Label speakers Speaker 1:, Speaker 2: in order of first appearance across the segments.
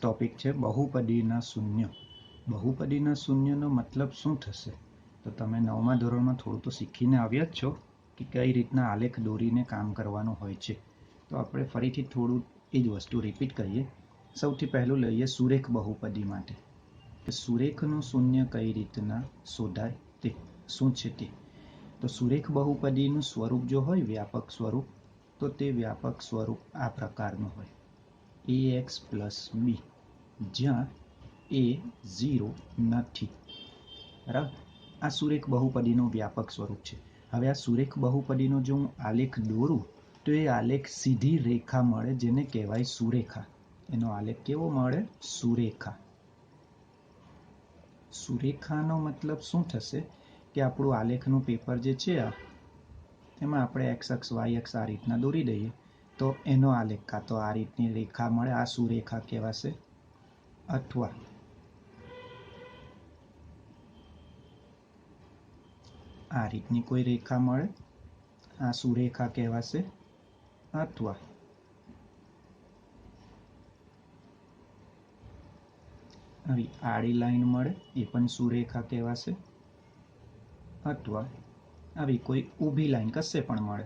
Speaker 1: Topic છે બહુપદીના શૂન્ય. બહુપદીના શૂન્યનો મતલબ શું થશે? તો તમે 9મા ધોરણમાં થોડું તો શીખીને આવ્યા જ છો કે કઈ રીતના આલેખ દોરીને કામ કરવાનું હોય છે. તો આપણે ફરીથી થોડું એ જ વસ્તુ રિપીટ કરીએ. સૌથી પહેલું લઈએ સુરેખ બહુપદી માટે કે સુરેખનું શૂન્ય કઈ રીતના શોધાય તે શું છે તે. તો સુરેખ બહુપદીનું સ્વરૂપ જો હોય વ્યાપક સ્વરૂપ, તો તે વ્યાપક સ્વરૂપ આ પ્રકારનું હોય: ax પ્લસ b, જ્યાં a 0 નથી. બરાબર, આ સુરેખ બહુપદીનું વ્યાપક સ્વરૂપ છે. હવે આ સુરેખ બહુપદીનો જો હું આલેખ દોરું તો એ આલેખ સીધી રેખા મળે, જેને કહેવાય સુરેખા. એનો આલેખ કેવો મળે? સુરેખા. સુરેખાનો મતલબ શું થશે કે આપણું આલેખનું પેપર જે છે એમાં આપણે એક્સ અક્ષ વાય અક્ષ આ રીતના દોરી દઈએ તો એનો આલેખ કાં તો આ રીતની રેખા મળે, આ સુરેખા કહેવાશે, અથવા આ રીતની કોઈ રેખા મળે, આ સુરેખા કહેવાશે, અથવા આવી આડી લાઈન મળે, એ પણ સુરેખા કહેવાશે, અથવા આવી કોઈ ઊભી લાઈન કશે પણ મળે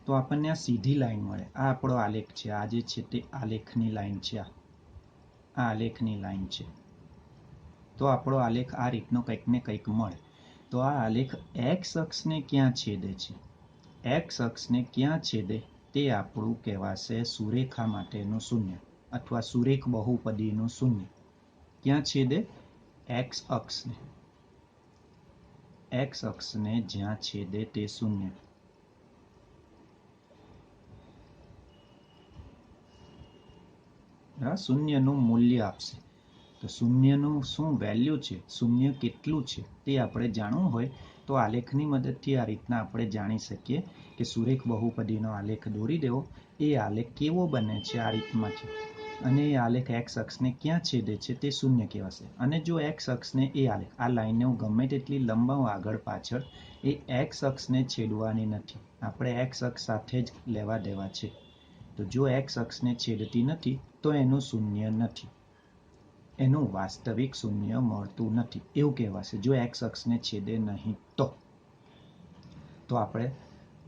Speaker 1: તો આપણને આ સીધી લાઈન મળે. આ આપણો આલેખ છે, આ જે છે તે આલેખની લાઈન છે. આ આલેખની લાઈન છે. તો આપણો આલેખ આ રીતનો કંઈક ને કંઈક મળે. તો આ આલેખ એક્સ અક્ષને ક્યાં છેદે છે, એક્સ અક્ષને ક્યાં છેદે તે આપણું કહેવાશે સુરેખા માટેનું શૂન્ય, અથવા સુરેખ બહુપદીનું શૂન્ય. ક્યાં છેદે? એક્સ અક્ષને. એક્સ અક્ષને જ્યાં છેદે તે શૂન્ય. શૂન્યનું મૂલ્ય આપશે. તો શૂન્યનું શું વેલ્યુ છે, શૂન્ય કેટલું છે તે આપણે જાણવું હોય તો આલેખની મદદથી આ રીતના આપણે જાણી શકીએ કે સુરેખ બહુપદીનો આલેખ દોરી દેવો. એ આલેખ કેવો બને છે આ રીતમાંથી, અને એ આલેખ એક્સ અક્ષને ક્યાં છેદે છે તે શૂન્ય કહેવાશે. અને જો એક્સ અક્ષને એ આલેખ, આ લાઈનને હું ગમે તેટલી લંબાવું આગળ પાછળ, એ એક્સ અક્ષને છેદવાની નથી. આપણે એક્સ અક્ષ સાથે જ લેવા દેવા છે. તો જો એક્સ અક્ષને છેદતી નથી તો એનું શૂન્ય નથી, એનું વાસ્તવિક શૂન્ય મળતું નથી એવું કહેવાશે, જો એક્સ અક્ષને છેદે નહીં તો. તો આપણે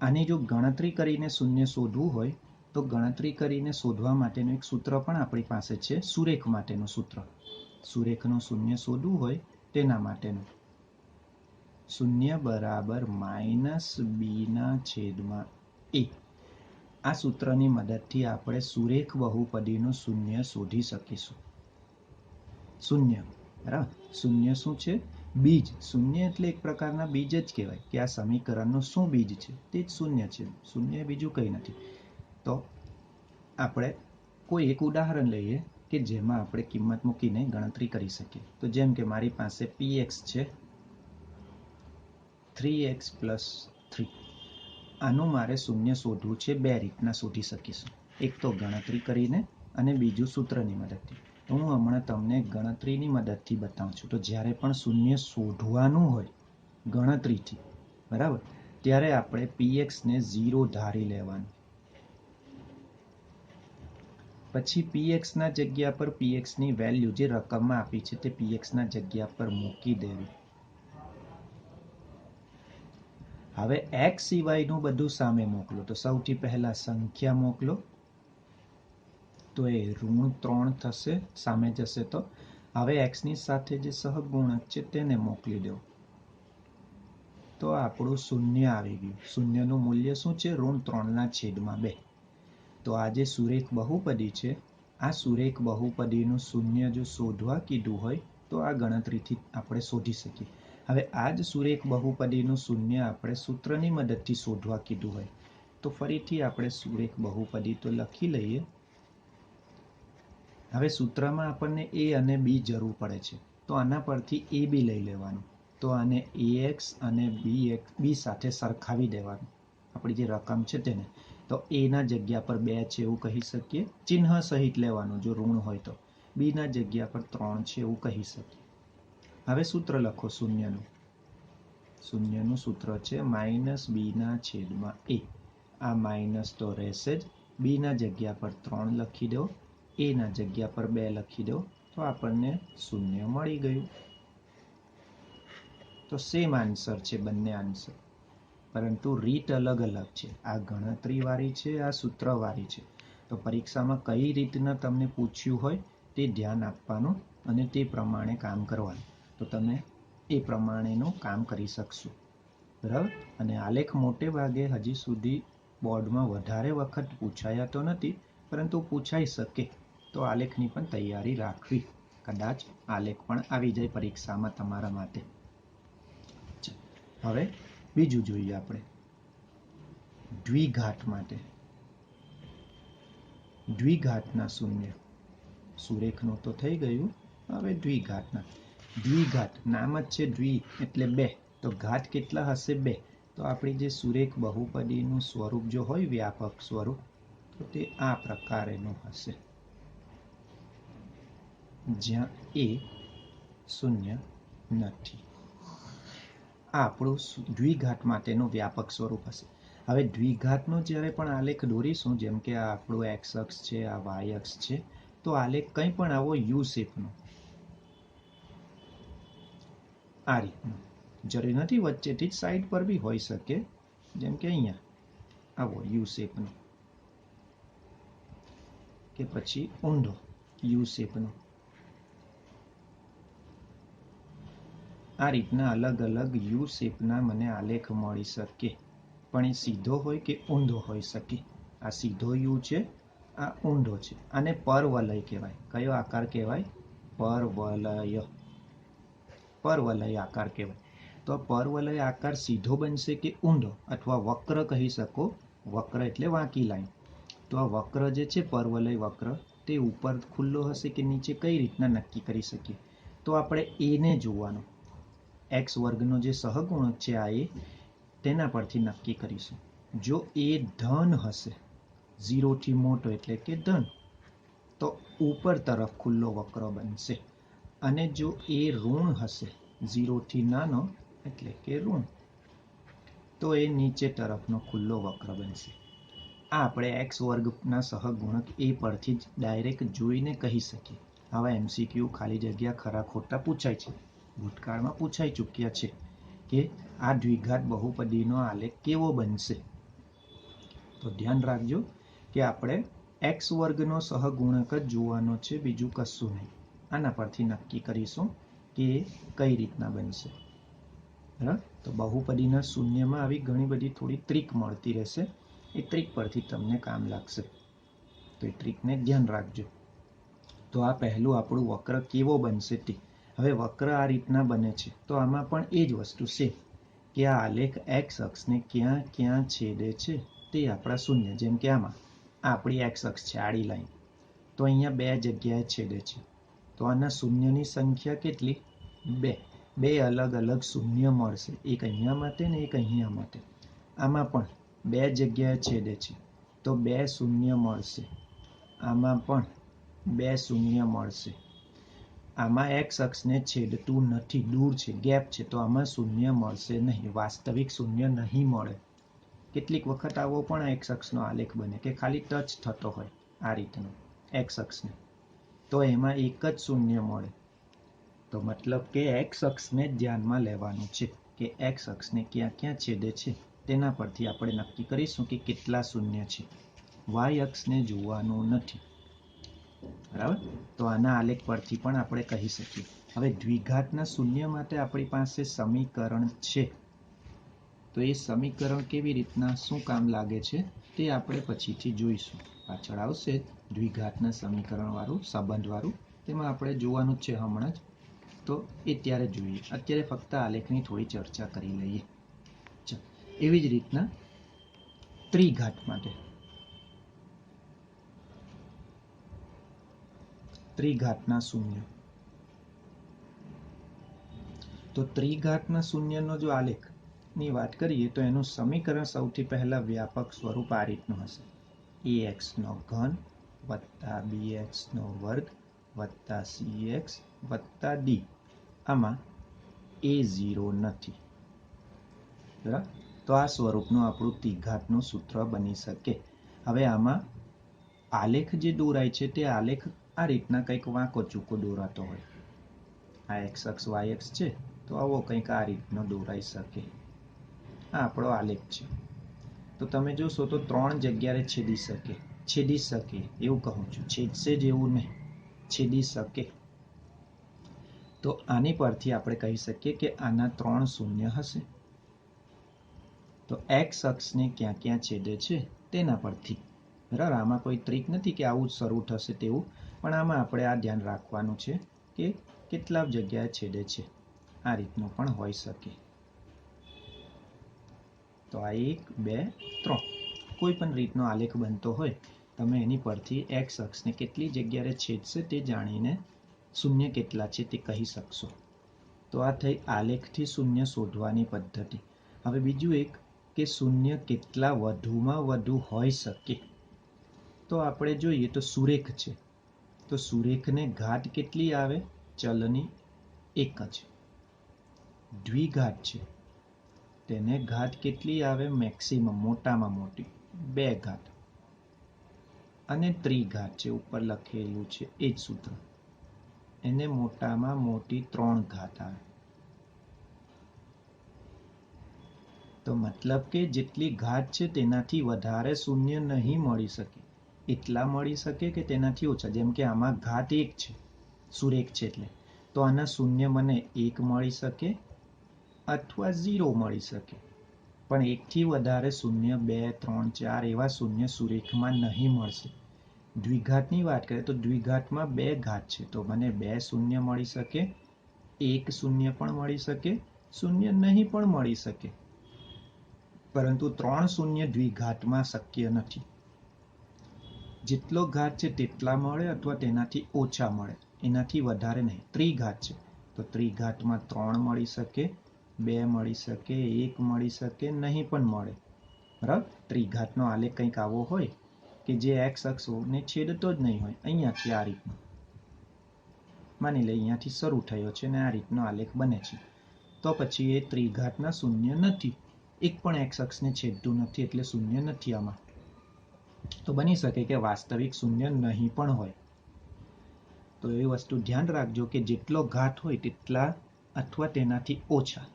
Speaker 1: આની જો ગણતરી કરીને શૂન્ય શોધવું હોય તો ગણતરી કરીને શોધવા માટેનું એક સૂત્ર પણ આપણી પાસે છે, સુરેખ માટેનું સૂત્ર. સુરેખનું શૂન્ય શોધવું હોય તેના માટેનું શૂન્ય બરાબર -b/a. આ સૂત્રની મદદથી આપણે સુરેખ બહુપદીનું શૂન્ય શોધી શકીશું. શૂન્ય, બરાબર, શૂન્ય શું છે? બીજ. શૂન્ય એટલે એક પ્રકારના બીજ જ કહેવાય કે આ સમીકરણનું શું બીજ છે? તે જ શૂન્ય છે. શૂન્ય બીજું કંઈ નથી. તો આપણે કોઈ એક ઉદાહરણ લઈએ કે જેમાં આપણે કિંમત મૂકીને ગણતરી કરી શકીએ. તો જેમ કે મારી પાસે px છે 3x + 3. આનું મારે શૂન્ય શોધવું છે. બે રીતના શોધી શકીશું, એક તો ગણતરી કરીને અને બીજું સૂત્રની મદદથી. તો હું હમણાં તમને ગણતરીની મદદથી બતાવું છું. તો જ્યારે પણ શૂન્ય શોધવાનું હોય ગણતરીથી, બરાબર, ત્યારે આપણે px ને 0 ધારી લેવાનું. પછી px ના જગ્યા પર px ની વેલ્યુ જે રકમમાં આપી છે તે px ના જગ્યા પર મૂકી દેવી. હવે x સિવાયનું બધું સામે મોકલો. તો સૌથી પહેલા સંખ્યા મોકલો, તો એ -3 થશે, સામે જશે તો. હવે x ની સાથે જે સહગુણક છે તેને મોકલી દો. તો આપણું શૂન્ય આવી ગયું. શૂન્યનું મૂલ્ય શું છે? -3/2. તો આ જે સુરેખ બહુપદી છે, આ સુરેખ બહુપદીનું શૂન્ય જો શોધવા કીધું હોય તો આ ગણતરીથી આપણે શોધી શકીએ. હવે આ જ સુરેખ બહુપદીનું શૂન્ય આપણે સૂત્રની મદદથી શોધવા કીધું હોય તો ફરીથી આપણે સુરેખ બહુપદી તો લખી લઈએ. હવે સૂત્રમાં આપણને a અને b જરૂર પડે છે, તો આના પરથી ab લઈ લેવાનું. તો આને ax અને b સાથે સરખાવી દેવાનું, આપણી જે રકમ છે તેને. તો a ના જગ્યા પર 2 છે એવું કહી શકીએ, ચિહ્ન સહિત લેવાનું જો ઋણ હોય તો. b ના જગ્યા પર 3 છે એવું કહી શકીએ. હવે સૂત્ર લખો શૂન્યનું. શૂન્યનું સૂત્ર છે -b/a. આ માઇનસ તો રહેશે જ, b ના જગ્યા પર 3 લખી દો એના જગ્યા પર 2 લખી દો તો આપણને શૂન્ય મળી ગયું. તો સેમ આન્સર છે બંને આન્સર, પરંતુ રીત અલગ અલગ છે. આ ગણતરીવાળી છે, આ સૂત્રવાળી છે. તો પરીક્ષામાં કઈ રીતના તમને પૂછ્યું હોય તે ધ્યાન આપવાનું અને તે પ્રમાણે કામ કરવાનું, તો તમે એ પ્રમાણેનું કામ કરી શકશો. બરાબર. અને આલેખ મોટે ભાગે હજી સુધી બોર્ડમાં વધારે વખત પૂછાયા તો નથી, પરંતુ પૂછાઈ શકે તો આલેખની પણ તૈયારી રાખવી. કદાચ આલેખ પણ આવી જાય પરીક્ષામાં તમારા માટે. હવે બીજું જોઈએ આપણે દ્વિઘાત માટે. દ્વિઘાતના શૂન્ય. સુરેખનું તો થઈ ગયું, હવે દ્વિઘાતના. દ્વિઘાત નામ જ છે દ્વિ એટલે 2, તો ઘાત કેટલા હશે? 2. તો આપણી જે સુરેખ બહુપદીનું સ્વરૂપ જો હોય વ્યાપક સ્વરૂપ, તો તે આ પ્રકારેનું હશે, જ્યાં એ શૂન્ય નથી. આ આપણું દ્વિઘાત માટેનું વ્યાપક સ્વરૂપ હશે. હવે દ્વિઘાતનો જ્યારે પણ આલેખ દોરીશું, જેમ કે આ આપણું એક્સ અક્ષ છે, આ વાય અક્ષ છે, તો આલેખ કંઈ પણ આવો યુ શેપનો, આ રીતનો, જરૂરી નથી વચ્ચેથી જ સાઈડ પર બી હોઈ શકે, જેમ કે અહીંયા આવો યુ શેપનો, કે પછી ઊંધો યુ શેપનો. આ રીતના અલગ અલગ યુ શેપના મને આલેખ મળી શકે, પણ એ સીધો હોય કે ઊંધો હોઈ શકે. આ સીધો યુ છે, આ ઊંધો છે. આને પરવલય કહેવાય. કયો આકાર કહેવાય? પરવલય. પરવલય આકાર કહેવાય. તો પરવલય આકાર સીધો બનશે કે ઊંધો, અથવા વક્ર કહી શકો. વક્ર એટલે વાંકી લાઈન. તો આ વક્ર જે છે પરવલય વક્ર, તે ઉપર ખુલ્લો હશે કે નીચે, કઈ રીતના નક્કી કરી શકીએ? તો આપણે એને જોવાનું. એક્સ વર્ગનો જે સહગુણક છે આ એ, તેના પરથી નક્કી કરીશું. જો એ ધન હશે, 0 થી મોટો એટલે કે ધન, તો ઉપર તરફ ખુલ્લો વક્ર બનશે. અને જો એ ઋણ હશે, 0 થી નાનો એટલે કે ઋણ, તો એ નીચે તરફનો ખુલ્લો વક્ર બનશે. આ આપણે એક્સ વર્ગના સહગુણક એ પરથી જ ડાયરેક્ટ જોઈને કહી શકીએ. આવા MCQ ખાલી જગ્યા ખરા ખોટા પૂછાય છે, ભૂતકાળમાં પૂછાઈ ચૂક્યા છે કે આ દ્વિઘાત બહુપદીનો આલેખ કેવો બનશે. તો ધ્યાન રાખજો કે આપણે એક્સ વર્ગનો સહગુણક જ જોવાનો છે, બીજું કશું નહીં. આના પરથી નક્કી કરીશું કે કઈ રીતના બનશે. બરાબર. તો બહુપદીના શૂન્યમાં આવી ઘણી બધી થોડી ટ્રીક મળતી રહેશે, એ ટ્રીક પરથી તમને કામ લાગશે, તો એ ટ્રીકને ધ્યાન રાખજો. તો આ પહેલું આપણું વક્ર કેવો બનશે તે. હવે વક્ર આ રીતના બને છે, તો આમાં પણ એ જ વસ્તુ છે કે આ આલેખ એક્સ અક્ષને ક્યાં ક્યાં છેદે છે તે આપણા શૂન્ય. જેમ કે આમાં આપણી એક્સ અક્ષ છે, આડી લાઈન, તો અહીંયા 2 જગ્યાએ છેદે છે, તો આના શૂન્યની સંખ્યા કેટલી? 2. 2 અલગ અલગ શૂન્ય મળશે, એક અહીંયા માટે ને એક અહીંયા માટે. આમાં પણ 2 જગ્યાએ છેદે છે, તો 2 શૂન્ય મળશે. આમાં પણ 2 શૂન્ય મળશે. આમાં એક્સ અક્ષને છેદતું નથી, દૂર છે, ગેપ છે, તો આમાં શૂન્ય મળશે નહીં, વાસ્તવિક શૂન્ય નહીં મળે. કેટલીક વખત આવો પણ એક્સ અક્ષનો આલેખ બને કે ખાલી ટચ થતો હોય આ રીતનો એક્સ અક્ષને, તો એમાં એક જ શૂન્ય મળે. તો મતલબ કે એક્સ અક્ષને ધ્યાનમાં લેવાનું છે કે એક્સ અક્ષને ક્યાં ક્યાં છેદે છે, તેના પરથી આપણે નક્કી કરીશું કે કેટલા શૂન્ય છે. વાય અક્ષને જોવાનું નથી. બરાબર. તો આના આલેખ પરથી પણ આપણે કહી શકીએ. હવે દ્વિઘાતના શૂન્ય માટે આપણી પાસે સમીકરણ છે, તો એ સમીકરણ કેવી રીતના શું કામ લાગે છે તે આપણે પછીથી જોઈશું. પાછળ આવશે દ્વિઘાતના સમીકરણ વાળું, સંબંધ વાળું, તેમાં આપણે જોવાનું જ છે હમણાં જ, તો એ ત્યારે જોઈએ. અત્યારે ફક્ત આલેખની થોડી ચર્ચા કરી લઈએ. એવી જ રીતના ત્રિઘાત માટે. ત્રિઘાતના શૂન્ય. તો ત્રિઘાતના શૂન્યનો જો આલેખની વાત કરીએ તો એનું સમીકરણ સૌથી પહેલા વ્યાપક સ્વરૂપ આ રીતનું હશે: ax નો ઘન વત્તા bx નો વર્ગ વત્તા cx વત્તા d. આમાં a0 નથી. બરાબર. તો આ સ્વરૂપનું આપણું ત્રિઘાતનું સૂત્ર બની શકે. હવે આમાં આલેખ જે દોરાય છે તે આલેખ આ રીતના કંઈક વાંકો ચૂકો દોરાતો હોય. આ એક્સ અક્ષ વાય અક્ષ છે તો આવો કંઈક આ રીતનો દોરાઈ શકે. આ આપણો આલેખ છે. તો તમે જોશો તો 3 જગ્યાએ છેદી શકે એવું કહું છું, છેદશે જ એવું નહીં, છેદી શકે. તો આની પરથી આપણે કહી શકીએ કે આના 3 શૂન્ય હશે. તો એક્સ અક્ષને ક્યાં ક્યાં છેદે છે તેના પરથી. બરાબર, આમાં કોઈ ટ્રીક નથી કે આવું શરૂ થશે તેવું, પણ આમાં આપણે આ ધ્યાન રાખવાનું છે કે કેટલા જગ્યાએ છેદે છે. આ રીતનું પણ હોઈ શકે. તો આ 1 2 3 કોઈ પણ રીતનો આલેખ બનતો હોય તમે એની પરથી એક્સ અક્ષને કેટલી જગ્યાએ છેદશે તે જાણીને શૂન્ય કેટલા છે તે કહી શકશો. તો આ થઈ આલેખથી શૂન્ય શોધવાની પદ્ધતિ. હવે બીજું એક કે શૂન્ય કેટલા વધુમાં વધુ હોઈ શકે. તો આપણે જોઈએ તો સુરેખ છે, તો સુરેખને ઘાત કેટલી આવે? ચલની 1 જ. દ્વિઘાત છે, તેને ઘાત કેટલી આવે? મેક્સિમમ, મોટામાં મોટી 2 ઘાત. અને ત્રિઘાત છે, ઉપર લખેલું છે એ જ સૂત્ર, એને મોટામાં મોટી 3 ઘાત આવે. તો મતલબ કે જેટલી ઘાત છે તેનાથી વધારે શૂન્ય નહીં મળી શકે. એટલા મળી શકે કે તેનાથી ઓછા. જેમ કે આમાં ઘાત 1 છે, સુરેખ છે એટલે, તો આના શૂન્ય મને 1 મળી શકે અથવા 0 મળી શકે. પણ 1 થી વધારે શૂન્ય 2 3 4 એવા શૂન્ય સુરેખમાં નહીં મળશે. દ્વિઘાતની વાત કરીએ તો દ્વિઘાતમાં 2 ઘાત છે, તો મને 2 શૂન્ય મળી શકે, 1 શૂન્ય પણ મળી શકે, શૂન્ય નહીં પણ મળી શકે. પરંતુ 3 શૂન્ય દ્વિઘાતમાં શક્ય નથી. જેટલો ઘાત છે તેટલા મળે અથવા તેનાથી ઓછા મળે, એનાથી વધારે નહીં. ત્રિઘાત છે તો ત્રિઘાતમાં 3 મળી શકે, 2 મળી શકે, 1 મળી શકે, નહીં પણ મળે. બરાબર, ત્રિઘાતનો આલેખ કંઈક આવો હોય કે જે એક્સ અક્ષને છેદતો જ નહીં હોય. અહીંયાથી આ રીતનો માની લે, અહીંયાથી શરૂ થયો છે અને આ રીતનો આલેખ બને છે, તો પછી એ ત્રિઘાતના શૂન્ય નથી. એક પણ એક્સ અક્ષને છેદતું નથી એટલે શૂન્ય નથી આમાં. તો બની શકે કે વાસ્તવિક શૂન્ય નહીં પણ હોય. તો એ વસ્તુ ધ્યાન રાખજો કે જેટલો ઘાત હોય તેટલા અથવા તેનાથી ઓછા.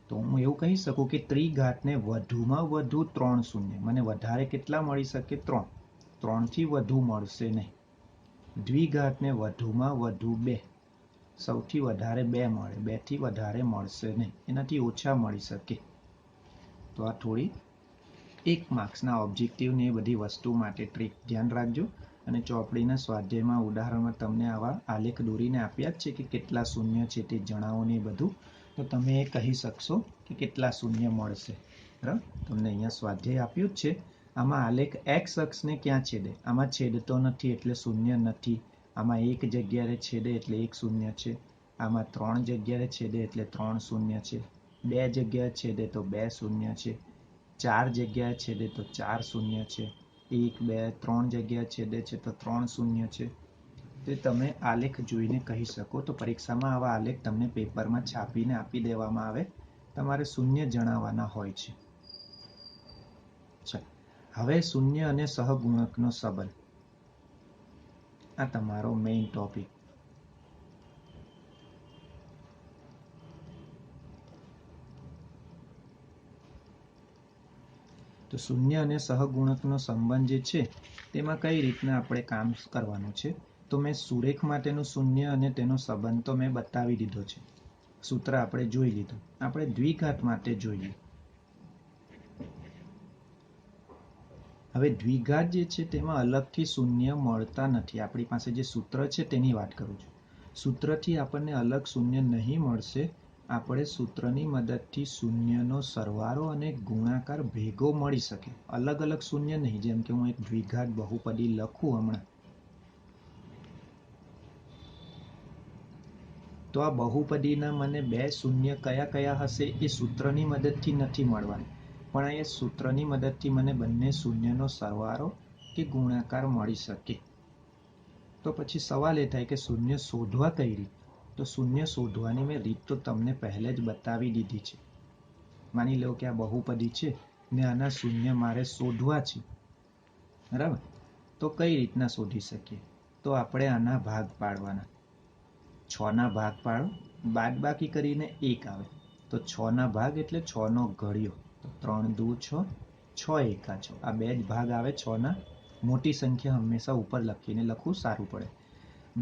Speaker 1: તો હું એવું કહી શકું કે ત્રિઘાતને વધુમાં વધુ 3 શૂન્ય, મને વધારે કેટલા મળી શકે? 3. 3 થી વધુ મળશે નહીં. દ્વિઘાતને વધુમાં વધુ 2, સૌથી વધારે 2 મળે, 2 થી વધારે મળશે નહીં, એનાથી ઓછા મળી શકે. તો આ થોડી 1 માર્ક્સના ઓબ્જેક્ટિવની એ બધી વસ્તુ માટે ટ્રીક ધ્યાન રાખજો. અને ચોપડીના સ્વાધ્યાયમાં ઉદાહરણમાં તમને આવા આલેખ દોરીને આપ્યા જ છે કે કેટલા શૂન્ય છે તે જણાવો ને એ બધું. તો તમે એ કહી શકશો કે કેટલા શૂન્ય મળશે. બરાબર, તમને અહીંયા સ્વાધ્યાય આપ્યું જ છે. આમાં આલેખ એક્સ અક્ષને ક્યાં છેદે? આમાં છેદતો નથી એટલે શૂન્ય નથી. આમાં 1 જગ્યાએ છેદે એટલે 1 શૂન્ય છે. આમાં 3 જગ્યાએ છેદે એટલે 3 શૂન્ય છે. 2 જગ્યાએ છેદે તો 2 શૂન્ય છે. 4 જગ્યાએ છેદે તો 4 શૂન્ય છે. 1 2 3 જગ્યાએ છેદે છે તો 3 શૂન્ય છે. તે તમે આલેખ જોઈને કહી શકો. તો પરીક્ષામાં આવા આલેખ તમને પેપરમાં છાપીને આપી દેવામાં આવે, તમારે શૂન્ય જણાવવાના હોય છે. ચાલો, હવે શૂન્ય અને સહગુણકનો સંબંધ, આ તમારો મેઇન ટોપિક. તો શૂન્ય અને સહગુણકનો સંબંધ જે છે તેમાં કઈ રીતના આપણે કામ કરવાનું છે. તો મેં સુરેખ માટેનું શૂન્ય અને તેનો સંબંધ તો મેં બતાવી દીધો છે, સૂત્ર આપણે જોઈ લીધું. આપણે દ્વિઘાત માટે જોઈએ. હવે દ્વિઘાત જે છે તેમાં અલગથી શૂન્ય મળતા નથી. આપણી પાસે જે સૂત્ર છે તેની વાત કરું છું. સૂત્રથી આપણને અલગ શૂન્ય નહીં મળશે. આપણે સૂત્રની મદદથી શૂન્યનો સરવાળો અને ગુણાકાર ભેગો મળી શકે. અલગ અલગ શૂન્ય નહીં. જેમ કે હું એક દ્વિઘાત બહુપદી લખું હમણાં, તો આ બહુપદીના મને 2 શૂન્ય કયા કયા હશે એ સૂત્રની મદદથી નથી મળવાની, પણ એ સૂત્રની મદદથી મને બંને શૂન્યનો સરવાળો કે ગુણાકાર મળી શકે. તો પછી સવાલ એ થાય કે શૂન્ય શોધવા કઈ રીત? તો શૂન્ય શોધવાની મેં રીત તો તમને પહેલે જ બતાવી દીધી છે. માની લો કે આ બહુપદી છે ને આના શૂન્ય મારે શોધવા છે. બરાબર, તો તો કઈ રીતના શોધી શકીએ? તો આપણે આના ભાગ પાડવાના. 6 ના ભાગ પાડો, બાદબાકી કરીને 1 આવે તો 6 ના ભાગ એટલે 6 નો ઘડિયો. તો 3 દુ 6, 6 એકા 6. આ બે જ ભાગ આવે 6 ના. મોટી સંખ્યા હંમેશા ઉપર લખીને લખવું સારું પડે.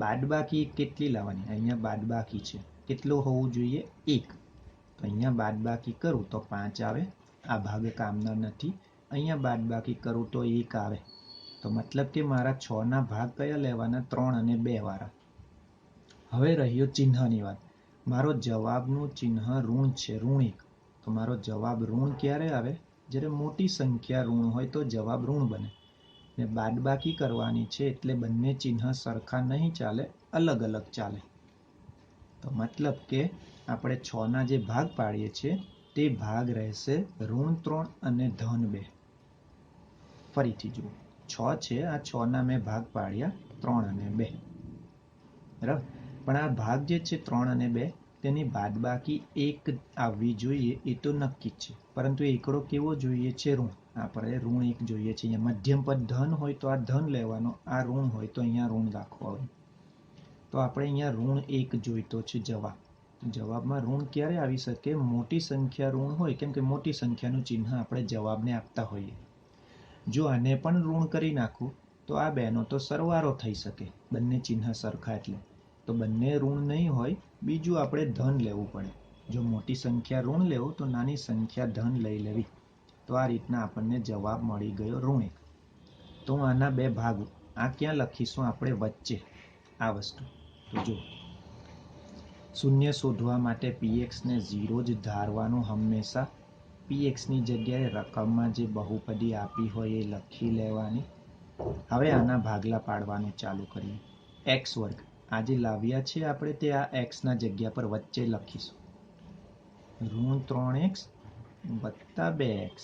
Speaker 1: બાદબાકી કેટલી લાવવાની? અહીંયા બાદબાકી છે, કેટલું હોવું જોઈએ? 1. તો અહીંયા બાદબાકી કરું તો 5 આવે. આ ભાગ કામના નથી. અહીંયા બાદબાકી કરું તો 1 આવે. તો મતલબ કે મારા 6 ના ભાગ કયા લેવાના? 3 અને 2 વાળા. હવે રહ્યો ચિહ્નની વાત. મારો જવાબનું ચિહ્ન ઋણ છે, ઋણ 1. તો મારો જવાબ ઋણ ક્યારે આવે? જ્યારે મોટી સંખ્યા ઋણ હોય તો જવાબ ઋણ બને. ને બાદબાકી કરવાની છે એટલે બંને ચિહ્ન સરખા નહીં ચાલે, અલગ અલગ ચાલે. તો મતલબ કે આપણે 6 ના જે ભાગ પાડીએ છીએ તે ભાગ રહેશે ઋણ 3 અને ધન 2. ફરીથી જુઓ, 6 છે, આ 6 ના મેં ભાગ પાડ્યા 3 અને 2. બરાબર? પણ આ ભાગ જે છે 3 અને 2 તેની બાદબાકી 1 આવવી જોઈએ એ તો નક્કી જ છે, પરંતુ એકડો કેવો જોઈએ છે? ઋણ. આપણે ઋણ 1 જોઈએ છે. અહીંયા મધ્યમ પદ ધન હોય તો આ ધન લેવાનો, આ ઋણ હોય તો અહીંયા ઋણ રાખવાનું. તો આપણે અહીંયા ઋણ 1 જોઈતો છે જવાબ. જવાબમાં ઋણ ક્યારે આવી શકે? મોટી સંખ્યા ઋણ હોય, કેમ કે મોટી સંખ્યાનું ચિહ્ન આપણે જવાબને આપતા હોઈએ. જો આને પણ ઋણ કરી નાખું તો આ બેનો તો સરવાળો થઈ શકે, બંને ચિહ્ન સરખા એટલે. તો બંને ઋણ નહીં હોય, બીજું આપણે ધન લેવું પડે. જો મોટી સંખ્યા ઋણ લેવું તો નાની સંખ્યા ધન લઈ લેવી. તો આ રીતના આપણને જવાબ મળી ગયો ઋણ 1. તો આના બે ભાગ, આ ક્યાં લખીશું આપણે? વચ્ચે આ વસ્તુ. તો જો શૂન્ય શોધવા માટે px ને 0 જ ધારવાનું હંમેશા. px ની જગ્યાએ રકમમાં જે બહુપદી આપી હોય એ લખી લેવાની. હવે આના ભાગલા પાડવાનું ચાલુ કરીએ. x વર્ગ આ જે લાવ્યા છે આપણે તે આ x ના જગ્યા પર વચ્ચે લખીશું. ઋણ 3x વત્તા 2x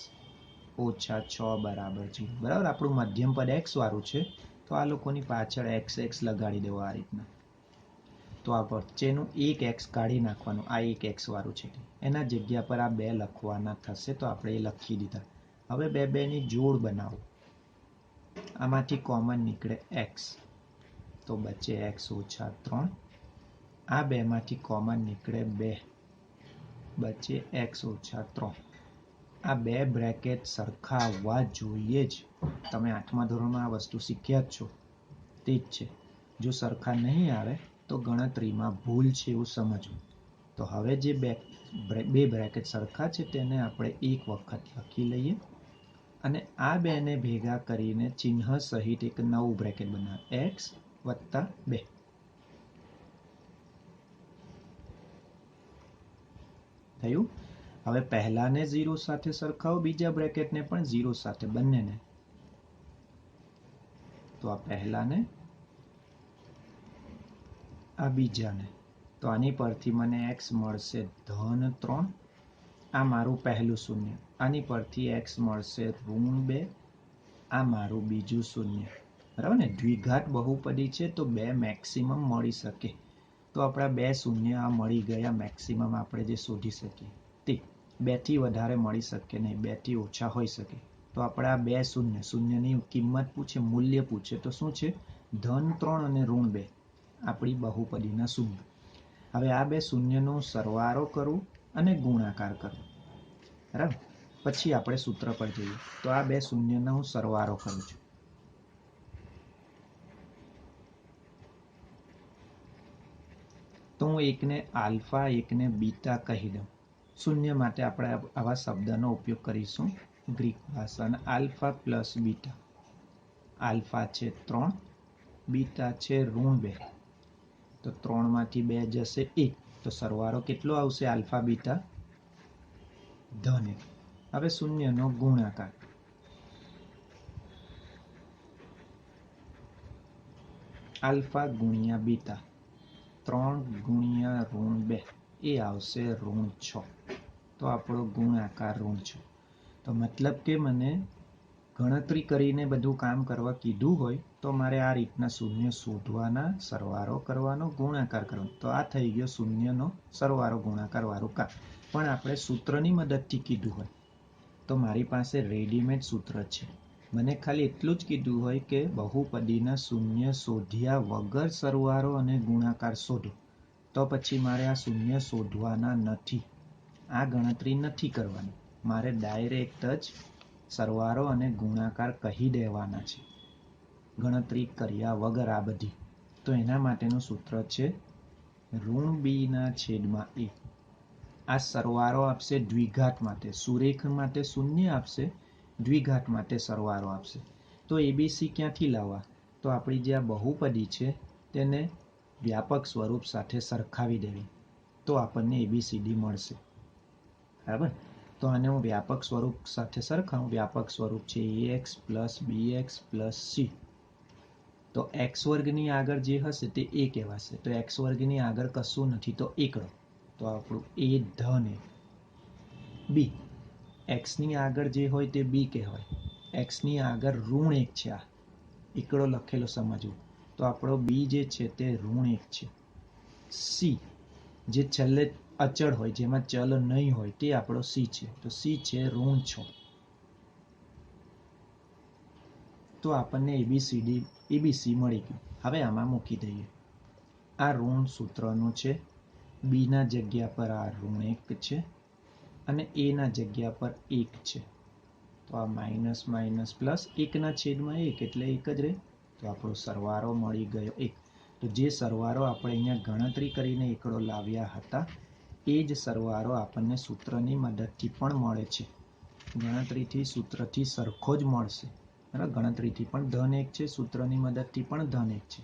Speaker 1: ઓછા 6 બરાબર 0. બરાબર? આપણું મધ્યમ પદ x વાળું છે તો આ લોકોની પાછળ x લગાડી દેવો આ રીતના. તો આ વચ્ચેનું 1x કાઢી નાખવાનું. આ 1x વાળું છે એના જગ્યા પર આ 2 લખવાના થશે, તો આપણે એ લખી દીધા. હવે 2 ની જોડ બનાવો. આમાંથી કોમન નીકળે x, તો બચે x ઓછા 3. આ 2 માંથી કોમન નીકળે 2, બચે x ઓછા 3. આ 2 બ્રેકેટ સરખા આવવા જોઈએ જ. તમે 8મા ધોરણમાં આ વસ્તુ શીખ્યા જ છો, તે જ છે. જો સરખા નહીં આવે તો ગણતરીમાં ભૂલ છે એવું સમજવું. તો હવે જે બે બ્રેકેટ સરખા છે તેને આપણે એક વખત લખી લઈએ અને આ 2 ને ભેગા કરીને ચિહ્ન સહિત એક નવું બ્રેકેટ બનાવે, x વત્તા 2. થયું? હવે પહેલાને 0 સાથે સરખાવો, બીજા બ્રેકેટને પણ 0 સાથે, બંનેને. તો આ પહેલાને, આ બીજાને. તો આની પરથી મને x મળશે ધન 3. આ મારું પહેલું શૂન્ય. આની પરથી x મળશે ઋણ 2. આ મારું બીજું શૂન્ય. બરાબર ને? દ્વિઘાત બહુપદી છે તો 2 મેક્સિમમ મળી શકે. તો આપણા 2 શૂન્ય આ મળી ગયા મેક્સિમમ આપણે જે શોધી શકીએ તે. 2 થી વધારે મળી શકે નહીં, 2 થી ઓછા હોઈ શકે. તો આપણા 2 શૂન્ય, શૂન્યની કિંમત પૂછે, મૂલ્ય પૂછે તો શું છે? ધન 3 અને ઋણ 2 આપણી બહુપદીના શૂન્ય. હવે આ 2 શૂન્યનો સરવાળો કરું અને ગુણાકાર કરું. બરાબર? પછી આપણે સૂત્ર પર જઈએ. તો આ 2 શૂન્યનો હું સરવાળો કરું છું. તો હું એકને આલ્ફા, એકને બીટા કહી દઉં. શૂન્ય માટે આપણે આવા શબ્દનો ઉપયોગ કરીશું ગ્રીક ભાષાના. Alpha plus beta. આલ્ફા છે 3, બીટા છે ઋણ 2. તો 3 માંથી 2 જશે 1. તો સરવાળો કેટલો આવશે આલ્ફા બીટા? ધન 1. હવે શૂન્યનો ગુણાકાર. આલ્ફા ગુણ્યા બીટા, 3 ગુણ્યા ઋણ 2 એ આવશે ઋણ 6. તો આપણો ગુણાકાર ઋણ 6. તો મતલબ કે મને ગણતરી કરીને બધું કામ કરવા કીધું હોય તો મારે આ રીતના શૂન્ય શોધવાના, સરવાળો કરવાનો, ગુણાકાર કરવાનો. તો આ થઈ ગયો શૂન્યનો સરવાળો ગુણાકાર વાળું કામ. પણ આપણે સૂત્રની મદદથી કીધું હોય તો મારી પાસે રેડીમેડ સૂત્ર છે. મને ખાલી એટલું જ કીધું હોય કે બહુપદીના શૂન્ય શોધ્યા વગર સરવાળો અને ગુણાકાર શોધો, તો પછી મારે આ શૂન્ય શોધવાના નથી, આ ગણતરી નથી કરવાની. મારે ડાયરેક્ટ જ સરવાળો અને ગુણાકાર કહી દેવાના છે, ગણતરી કર્યા વગર આ બધી. તો એના માટેનું સૂત્ર છે ઋણ બીના છેદમાં એ. આ સરવાળો આપશે દ્વિઘાત માટે, સુરેખ માટે શૂન્ય આપશે, દ્વિઘાત માટે સરવાળો આપશે. તો એબીસી ક્યાંથી લાવવા? તો આપણી જે આ બહુપદી છે તેને વ્યાપક સ્વરૂપ સાથે સરખાવી દેવી, તો આપણને એબીસીડી મળશે. બરાબર. તો આને હું વ્યાપક સ્વરૂપ સાથે સરખાવું. વ્યાપક સ્વરૂપ છે ax plus bx plus c. તો એક્સ વર્ગની આગળ જે હશે તે એ કહેવાશે. તો એક્સ વર્ગની આગળ કશું નથી તો એકડો, તો આપણું એ ધન એ. બી, એક્સની આગળ જે હોય તે બી કહેવાય. એક્સની આગળ ઋણ એક છે, આ એકડો લખેલો સમજવું, તો આપણો બી જે છે તે ઋણ એક છે. સી, જે છેલ્લે અચળ હોય, જેમાં ચલ નહીં હોય, તે આપણો સી છે. તો સી છે ઋણ 6. તો આપણને એબીસી મળી ગયું. હવે આમાં મૂકી દઈએ. આ ઋણ સૂત્રનું છે, બીના જગ્યા પર આ ઋણ 1 છે અને એના જગ્યા પર 1 છે. તો આ માઇનસ માઇનસ પ્લસ 1/1 એટલે 1 જ રહે. તો આપણો સરવાળો મળી ગયો 1. તો જે સરવાળો આપણે અહીંયા ગણતરી કરીને એકડો લાવ્યા હતા એ જ સરવાળો આપણને સૂત્રની મદદથી પણ મળે છે. ગણતરીથી સૂત્રથી સરખો જ મળશે. બરાબર, ગણતરીથી પણ ધન 1 છે, સૂત્રની મદદથી પણ ધન 1 છે,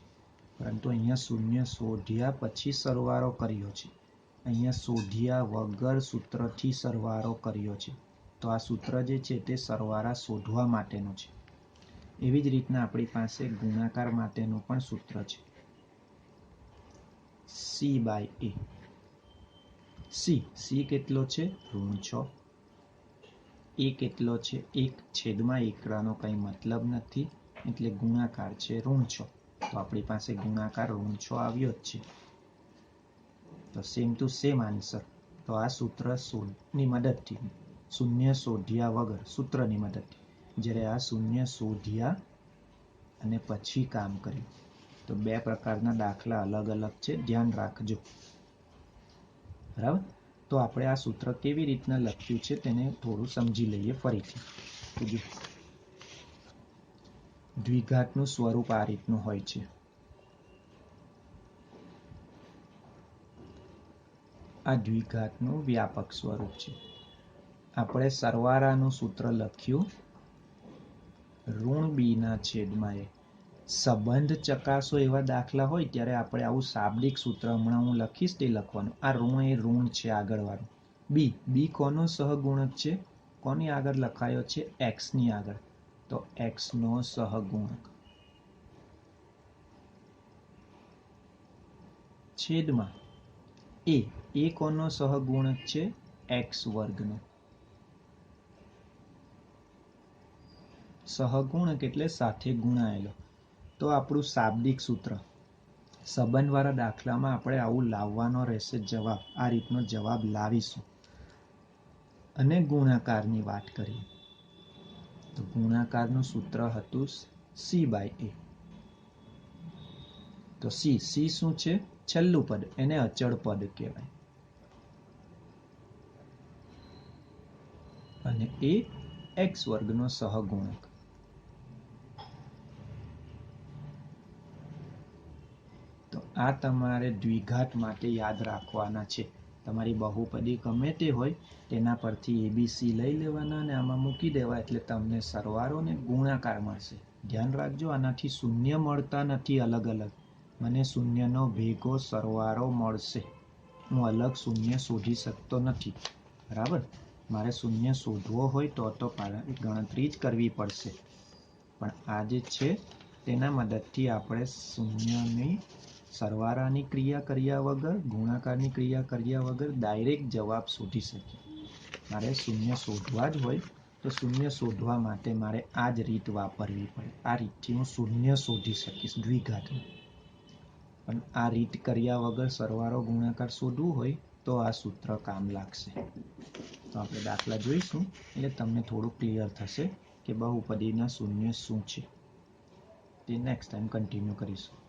Speaker 1: પરંતુ અહીંયા શૂન્ય શોધ્યા પછી સરવાળો કર્યો છે, અહીંયા શોધ્યા વગર સૂત્રથી સરવાળો કર્યો છે. તો આ સૂત્ર જે છે તે સરવાળા શોધવા માટેનું છે. એવી જ રીતના આપણી પાસે ગુણાકાર માટેનું પણ સૂત્ર છે, c/a. c કેટલો છે? ઋણ 6. એ કેટલો છે? 1/1 એકડાનો કંઈ મતલબ નથી, એટલે ગુણાકાર છે ઋણ 6. તો આપણી પાસે ગુણાકાર ઋણ 6 આવ્યો જ છે. તો સેમ ટુ સેમ આન્સર. તો આ સૂત્રની મદદથી, શૂન્ય શોધ્યા વગર સૂત્રની મદદથી, જ્યારે આ શૂન્ય શોધ્યા અને પછી કામ કર્યું. તો બે પ્રકારના દાખલા અલગ અલગ છે, ધ્યાન રાખજો. બરાબર. તો આપણે આ સૂત્ર કેવી રીતના લખ્યું છે તેને થોડું સમજી લઈએ ફરીથી. દ્વિઘાતનું સ્વરૂપ આ રીતનું હોય છે. આ દ્વિઘાતનું વ્યાપક સ્વરૂપ છે. આપણે સરવાળાનું સૂત્ર લખ્યું ઋણ બીના છેદમાં એ. સંબંધ ચકાસો એવા દાખલા હોય ત્યારે આપણે આવું શાબ્દિક સૂત્ર, હમણાં હું લખીશ તે લખવાનું. આ ઋણ એ ઋણ છે આગળવાળું. બી કોનો સહગુણક છે? કોની આગળ લખાયો છે? એક્સ ની આગળ. તો એક્સ નો સહગુણક છેદમાં એ કોનો સહગુણક છે? એક્સ વર્ગનો. સહગુણક એટલે સાથે ગુણાયેલો. તો આપણું શાબ્દિક સૂત્ર, સંબંધવાળા દાખલામાં આપણે આવું લાવવાનો રહેશે જવાબ. આ રીતનો જવાબ લાવીશું. અને ગુણાકારની વાત કરીએ તો ગુણાકારનું સૂત્ર હતું c/a. તો c શું છે? છેલ્લું પદ, એને અચળ પદ કહેવાય. અને એ એક્સ વર્ગનો સહગુણક. તો આ તમારે દ્વિઘાત માટે યાદ રાખવાના છે. તમારી બહુપદી ગમે તે હોય તેના પરથી એબીસી લઈ લેવાના અને આમાં મૂકી દેવા, એટલે તમને સરવાળો ને ગુણાકાર મળશે. ધ્યાન રાખજો, આનાથી શૂન્ય મળતા નથી અલગ અલગ. મને શૂન્યનો ભેગો સરવાળો મળશે. હું અલગ શૂન્ય શોધી શકતો નથી. બરાબર. મારે શૂન્ય શોધવો હોય તો ગણતરી જ કરવી પડશે. પણ આ જે છે તેના મદદથી આપણે શૂન્યની સરવાળાની ક્રિયા કર્યા વગર, ગુણાકારની ક્રિયા કર્યા વગર ડાયરેક્ટ જવાબ શોધી શકીએ. મારે શૂન્ય શોધવા જ હોય તો શૂન્ય શોધવા માટે મારે આ જ રીત વાપરવી પડે. આ રીતથી હું શૂન્ય શોધી શકીશ દ્વિઘાતનું. પણ આ રીત કર્યા વગર સરવાળો ગુણાકાર શોધવું હોય તો આ સૂત્ર કામ લાગશે. તો આપણે દાખલા જોઈશું એટલે તમને થોડું ક્લિયર થશે કે બહુપદીના શૂન્ય શું છે. તે નેક્સ્ટ ટાઈમ કન્ટિન્યુ કરીશું.